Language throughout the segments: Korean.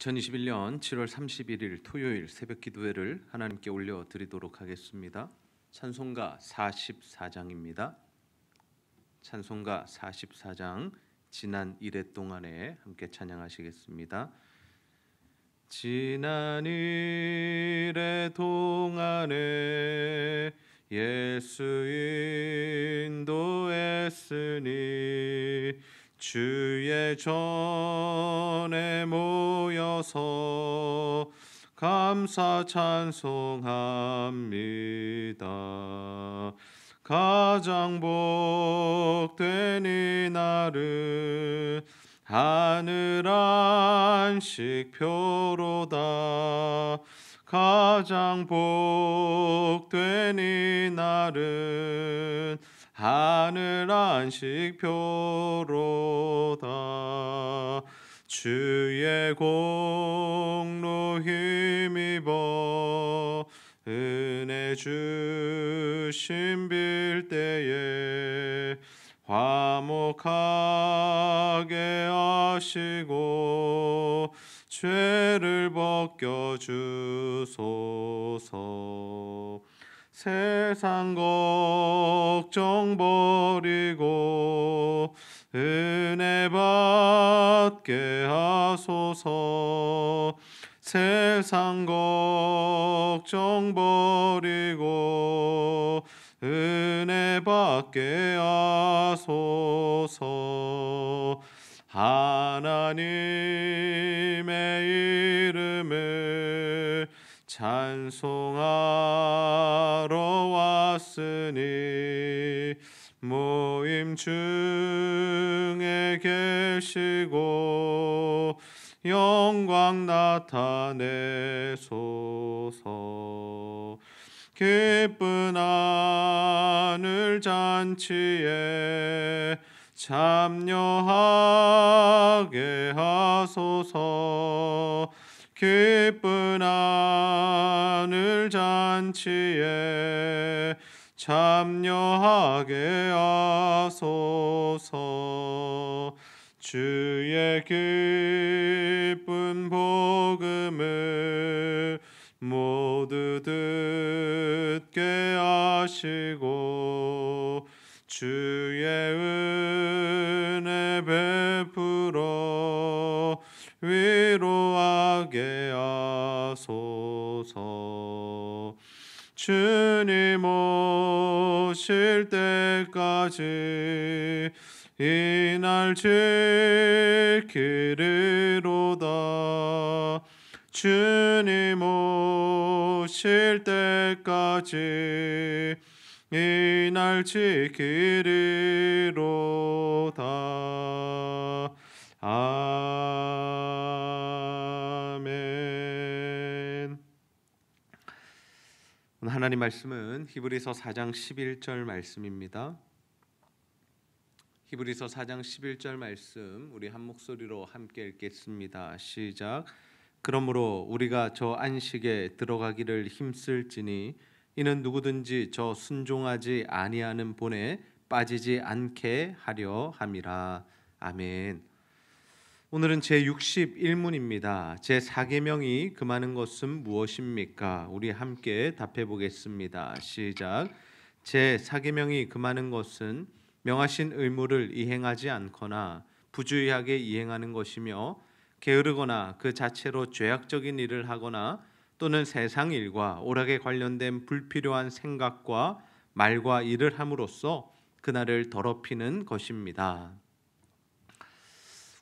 2021년 7월 31일 토요일 새벽 기도회를 하나님께 올려드리도록 하겠습니다. 찬송가 44장입니다. 찬송가 44장 지난 이래 동안에 함께 찬양하시겠습니다. 지난 이래 동안에 예수 인도했으니 주의 전에 모여서 감사 찬송합니다. 가장 복된 이날은 하늘 안식표로다. 가장 복된 이날은 하늘 안식표로다. 주의 공로 힘입어 은혜 주심 빌 때에 화목하게 하시고 죄를 벗겨 주소서. 세상 걱정 버리고 은혜 받게 하소서. 세상 걱정 버리고 은혜 받게 하소서. 하나님의 이름을 찬송하러 왔으니 모임 중에 계시고 영광 나타내소서. 기쁜 하늘 잔치에 참여하게 하소서. 기쁜 하늘 잔치에 참여하게 하소서. 주의 기쁜 복음을 모두 듣게 하시고 주의 은혜 베풀어 위로하게 하소서. 주님 오실 때까지 이 날 지키리로다. 주님 오실 때까지 이 날 지키리로다. 아멘. 하나님 말씀은 히브리서 4장 11절 말씀입니다. 히브리서 4장 11절 말씀 우리 한 목소리로 함께 읽겠습니다. 시작. 그러므로 우리가 저 안식에 들어가기를 힘쓸지니 이는 누구든지 저 순종하지 아니하는 본에 빠지지 않게 하려 함이라. 아멘. 오늘은 제61문입니다. 제4계명이 금하는 것은 무엇입니까? 우리 함께 답해 보겠습니다. 시작. 제4계명이 금하는 것은 명하신 의무를 이행하지 않거나 부주의하게 이행하는 것이며 게으르거나 그 자체로 죄악적인 일을 하거나 또는 세상 일과 오락에 관련된 불필요한 생각과 말과 일을 함으로써 그날을 더럽히는 것입니다.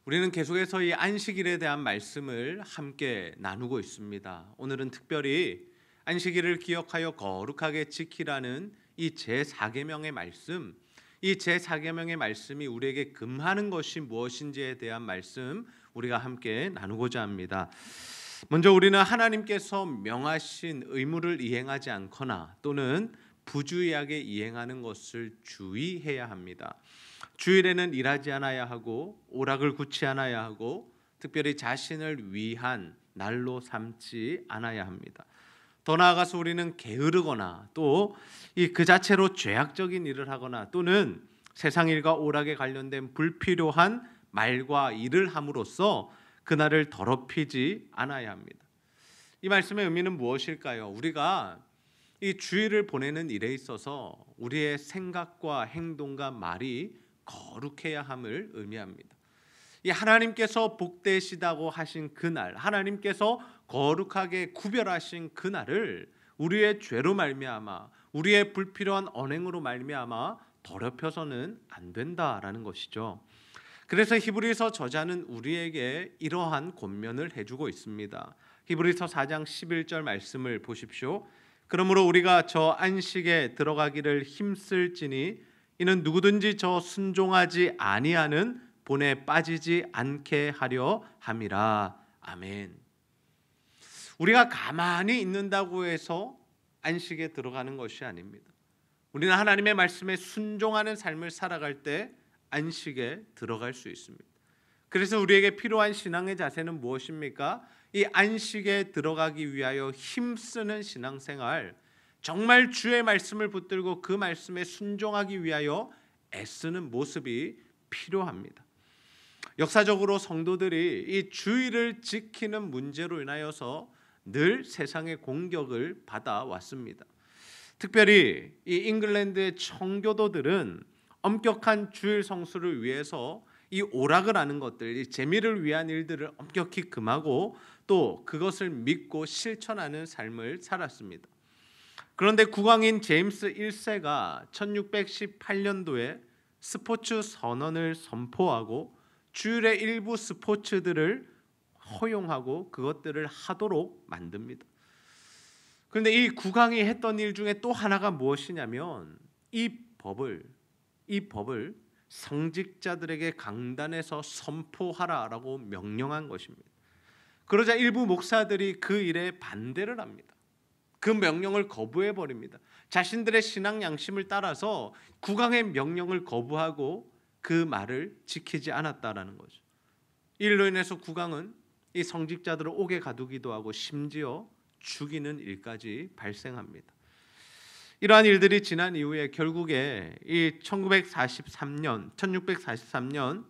우리는 계속해서 이 안식일에 대한 말씀을 함께 나누고 있습니다. 오늘은 특별히 안식일을 기억하여 거룩하게 지키라는 이 제4계명의 말씀, 이 제4계명의 말씀이 우리에게 금하는 것이 무엇인지에 대한 말씀 우리가 함께 나누고자 합니다. 먼저 우리는 하나님께서 명하신 의무를 이행하지 않거나 또는 부주의하게 이행하는 것을 주의해야 합니다. 주일에는 일하지 않아야 하고 오락을 굳지 않아야 하고 특별히 자신을 위한 날로 삼지 않아야 합니다. 더 나아가서 우리는 게으르거나 또 그 자체로 죄악적인 일을 하거나 또는 세상 일과 오락에 관련된 불필요한 말과 일을 함으로써 그날을 더럽히지 않아야 합니다. 이 말씀의 의미는 무엇일까요? 우리가 이 주일을 보내는 일에 있어서 우리의 생각과 행동과 말이 거룩해야 함을 의미합니다. 이 하나님께서 복되시다고 하신 그날, 하나님께서 거룩하게 구별하신 그날을 우리의 죄로 말미암아, 우리의 불필요한 언행으로 말미암아 더럽혀서는 안 된다라는 것이죠. 그래서 히브리서 저자는 우리에게 이러한 권면을 해주고 있습니다. 히브리서 4장 11절 말씀을 보십시오. 그러므로 우리가 저 안식에 들어가기를 힘쓸지니 이는 누구든지 저 순종하지 아니하는 본에 빠지지 않게 하려 함이라. 아멘. 우리가 가만히 있는다고 해서 안식에 들어가는 것이 아닙니다. 우리는 하나님의 말씀에 순종하는 삶을 살아갈 때 안식에 들어갈 수 있습니다. 그래서 우리에게 필요한 신앙의 자세는 무엇입니까? 이 안식에 들어가기 위하여 힘쓰는 신앙생활, 정말 주의 말씀을 붙들고 그 말씀에 순종하기 위하여 애쓰는 모습이 필요합니다. 역사적으로 성도들이 이 주의를 지키는 문제로 인하여서 늘 세상의 공격을 받아왔습니다. 특별히 이 잉글랜드의 청교도들은 엄격한 주일 성수를 위해서 이 오락을 하는 것들, 이 재미를 위한 일들을 엄격히 금하고 또 그것을 믿고 실천하는 삶을 살았습니다. 그런데 국왕인 제임스 1세가 1618년도에 스포츠 선언을 선포하고 주일의 일부 스포츠들을 허용하고 그것들을 하도록 만듭니다. 그런데 이 국왕이 했던 일 중에 또 하나가 무엇이냐면 이 법을 성직자들에게 강단에서 선포하라라고 명령한 것입니다. 그러자 일부 목사들이 그 일에 반대를 합니다. 그 명령을 거부해 버립니다. 자신들의 신앙 양심을 따라서 국왕의 명령을 거부하고 그 말을 지키지 않았다라는 거죠. 이로 인해서 국왕은 이 성직자들을 옥에 가두기도 하고 심지어 죽이는 일까지 발생합니다. 이러한 일들이 지난 이후에 결국에 이 1643년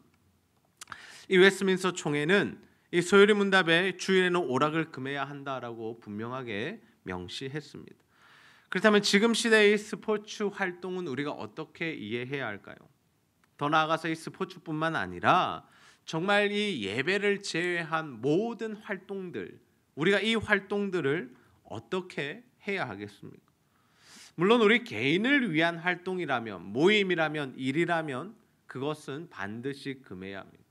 이 웨스트민스터 총회는 이 소요리 문답에 주일에는 오락을 금해야 한다라고 분명하게 명시했습니다. 그렇다면 지금 시대의 스포츠 활동은 우리가 어떻게 이해해야 할까요? 더 나아가서 이 스포츠뿐만 아니라 정말 이 예배를 제외한 모든 활동들, 우리가 이 활동들을 어떻게 해야 하겠습니까? 물론 우리 개인을 위한 활동이라면, 모임이라면, 일이라면 그것은 반드시 금해야 합니다.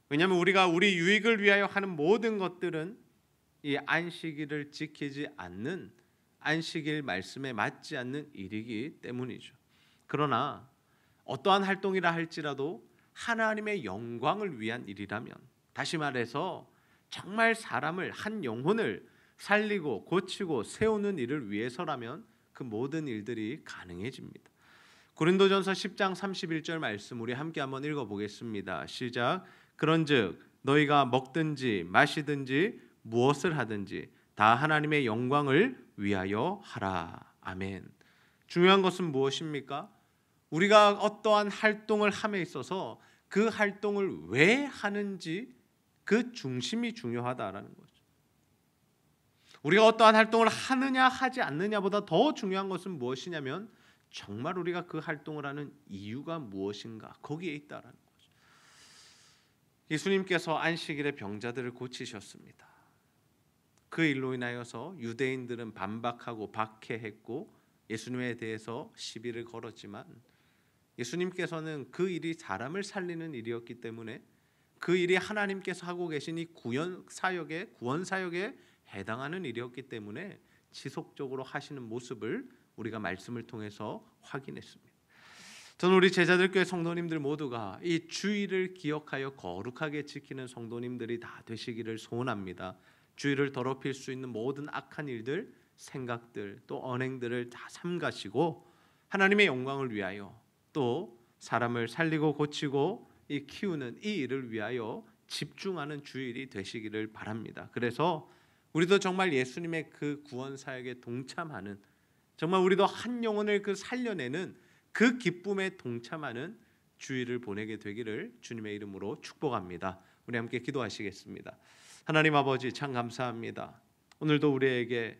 왜냐하면 우리가 우리 유익을 위하여 하는 모든 것들은 이 안식일을 지키지 않는, 안식일 말씀에 맞지 않는 일이기 때문이죠. 그러나 어떠한 활동이라 할지라도 하나님의 영광을 위한 일이라면, 다시 말해서 정말 사람을, 한 영혼을 살리고 고치고 세우는 일을 위해서라면 그 모든 일들이 가능해집니다. 고린도전서 10장 31절 말씀 우리 함께 한번 읽어보겠습니다. 시작. 그런즉 너희가 먹든지 마시든지 무엇을 하든지 다 하나님의 영광을 위하여 하라. 아멘. 중요한 것은 무엇입니까? 우리가 어떠한 활동을 함에 있어서 그 활동을 왜 하는지 그 중심이 중요하다라는 거죠. 우리가 어떠한 활동을 하느냐 하지 않느냐보다 더 중요한 것은 무엇이냐면 정말 우리가 그 활동을 하는 이유가 무엇인가, 거기에 있다라는 거죠. 예수님께서 안식일에 병자들을 고치셨습니다. 그 일로 인하여서 유대인들은 반박하고 박해했고 예수님에 대해서 시비를 걸었지만 예수님께서는 그 일이 사람을 살리는 일이었기 때문에 그 일이 하나님께서 하고 계신 이 구원 사역에 해당하는 일이었기 때문에 지속적으로 하시는 모습을 우리가 말씀을 통해서 확인했습니다. 저는 우리 제자들교회 성도님들 모두가 이 주일을 기억하여 거룩하게 지키는 성도님들이 다 되시기를 소원합니다. 주일을 더럽힐 수 있는 모든 악한 일들, 생각들, 또 언행들을 다 삼가시고 하나님의 영광을 위하여 또 사람을 살리고 고치고 이 키우는 이 일을 위하여 집중하는 주일이 되시기를 바랍니다. 그래서 우리도 정말 예수님의 그 구원 사역에 동참하는, 정말 우리도 한 영혼을 그 살려내는 그 기쁨에 동참하는 주일을 보내게 되기를 주님의 이름으로 축복합니다. 우리 함께 기도하시겠습니다. 하나님 아버지, 참 감사합니다. 오늘도 우리에게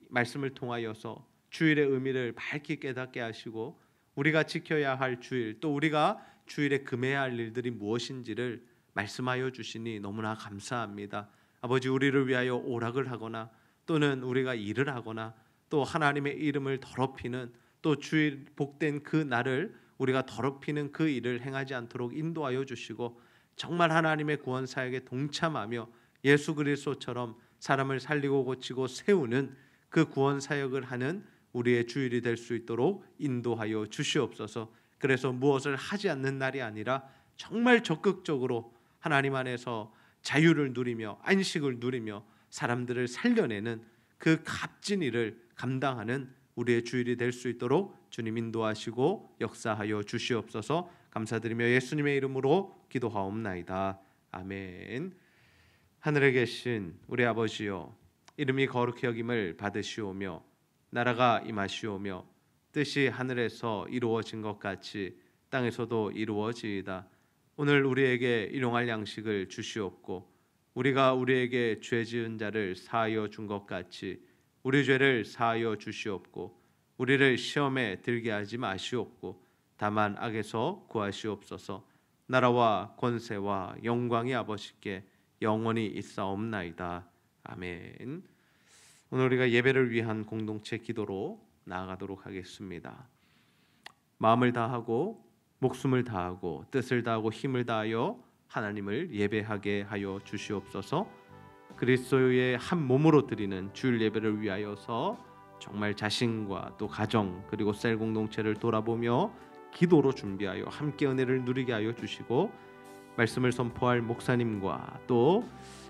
말씀을 통하여서 주일의 의미를 밝게 깨닫게 하시고 우리가 지켜야 할 주일, 또 우리가 주일에 금해야 할 일들이 무엇인지를 말씀하여 주시니 너무나 감사합니다. 아버지, 우리를 위하여 오락을 하거나 또는 우리가 일을 하거나 또 하나님의 이름을 더럽히는, 또 주일 복된 그 날을 우리가 더럽히는 그 일을 행하지 않도록 인도하여 주시고, 정말 하나님의 구원 사역에 동참하며 예수 그리스도처럼 사람을 살리고 고치고 세우는 그 구원 사역을 하는 우리의 주일이 될 수 있도록 인도하여 주시옵소서. 그래서 무엇을 하지 않는 날이 아니라 정말 적극적으로 하나님 안에서 자유를 누리며 안식을 누리며 사람들을 살려내는 그 값진 일을 감당하는 우리의 주일이 될 수 있도록 주님 인도하시고 역사하여 주시옵소서. 감사드리며 예수님의 이름으로 기도하옵나이다. 아멘. 하늘에 계신 우리 아버지여, 이름이 거룩히 여김을 받으시오며 나라가 임하시오며 뜻이 하늘에서 이루어진 것 같이 땅에서도 이루어지이다. 오늘 우리에게 일용할 양식을 주시옵고 우리가 우리에게 죄 지은 자를 사하여 준 것 같이 우리 죄를 사하여 주시옵고 우리를 시험에 들게 하지 마시옵고 다만 악에서 구하시옵소서. 나라와 권세와 영광이 아버지께 영원히 있사옵나이다. 아멘. 오늘 우리가 예배를 위한 공동체 기도로 나아가도록 하겠습니다. 마음을 다하고 목숨을 다하고 뜻을 다하고 힘을 다하여 하나님을 예배하게 하여 주시옵소서. 그리스도의 한 몸으로 드리는 주일 예배를 위하여서 정말 자신과 또 가정 그리고 셀 공동체를 돌아보며 기도로 준비하여 함께 은혜를 누리게 하여 주시고, 말씀을 선포할 목사님과 또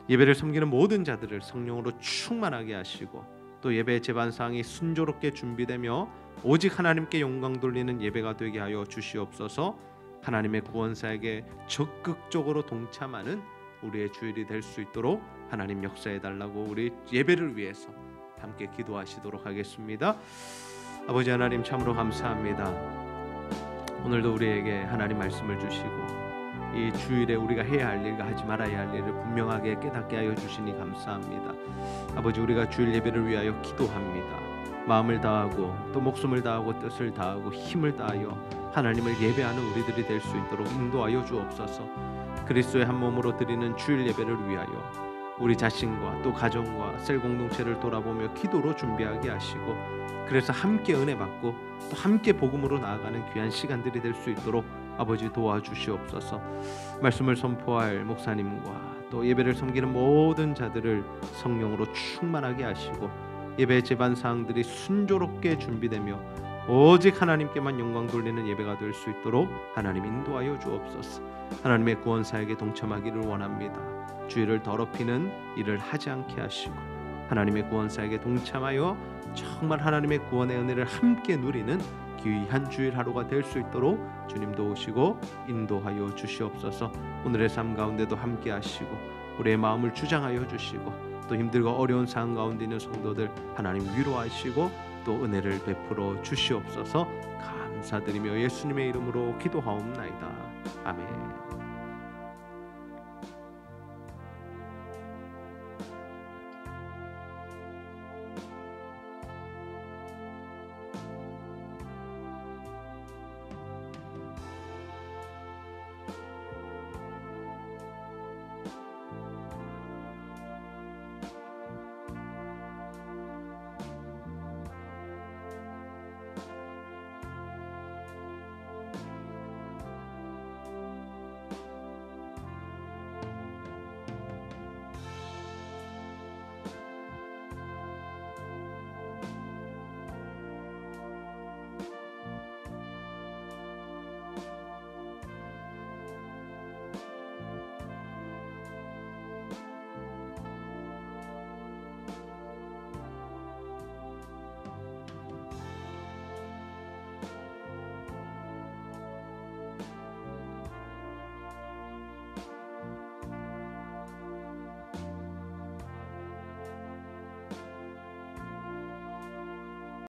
예배를 섬기는 모든 자들을 성령으로 충만하게 하시고, 또 예배 제반상이 순조롭게 준비되며 오직 하나님께 영광 돌리는 예배가 되게 하여 주시옵소서. 하나님의 구원사에게 적극적으로 동참하는 우리의 주일이 될 수 있도록 하나님 역사해 달라고 우리 예배를 위해서 함께 기도하시도록 하겠습니다. 아버지 하나님, 참으로 감사합니다. 오늘도 우리에게 하나님 말씀을 주시고 이 주일에 우리가 해야 할 일과 하지 말아야 할 일을 분명하게 깨닫게 하여 주시니 감사합니다. 아버지, 우리가 주일 예배를 위하여 기도합니다. 마음을 다하고 또 목숨을 다하고 뜻을 다하고 힘을 다하여 하나님을 예배하는 우리들이 될 수 있도록 인도하여 주옵소서. 그리스도의 한 몸으로 드리는 주일 예배를 위하여 우리 자신과 또 가정과 셀 공동체를 돌아보며 기도로 준비하게 하시고, 그래서 함께 은혜 받고 또 함께 복음으로 나아가는 귀한 시간들이 될 수 있도록 아버지 도와주시옵소서. 말씀을 선포할 목사님과 또 예배를 섬기는 모든 자들을 성령으로 충만하게 하시고 예배 제반 사항들이 순조롭게 준비되며 오직 하나님께만 영광 돌리는 예배가 될 수 있도록 하나님 인도하여 주옵소서. 하나님의 구원 사역에 동참하기를 원합니다. 주일을 더럽히는 일을 하지 않게 하시고 하나님의 구원 사역에 동참하여 정말 하나님의 구원의 은혜를 함께 누리는 귀한 주일 하루가 될 수 있도록 주님 도우시고 인도하여 주시옵소서. 오늘의 삶 가운데도 함께 하시고 우리의 마음을 주장하여 주시고 또 힘들고 어려운 상황 가운데 있는 성도들 하나님 위로하시고 또 은혜를 베풀어 주시옵소서. 감사드리며 예수님의 이름으로 기도하옵나이다. 아멘.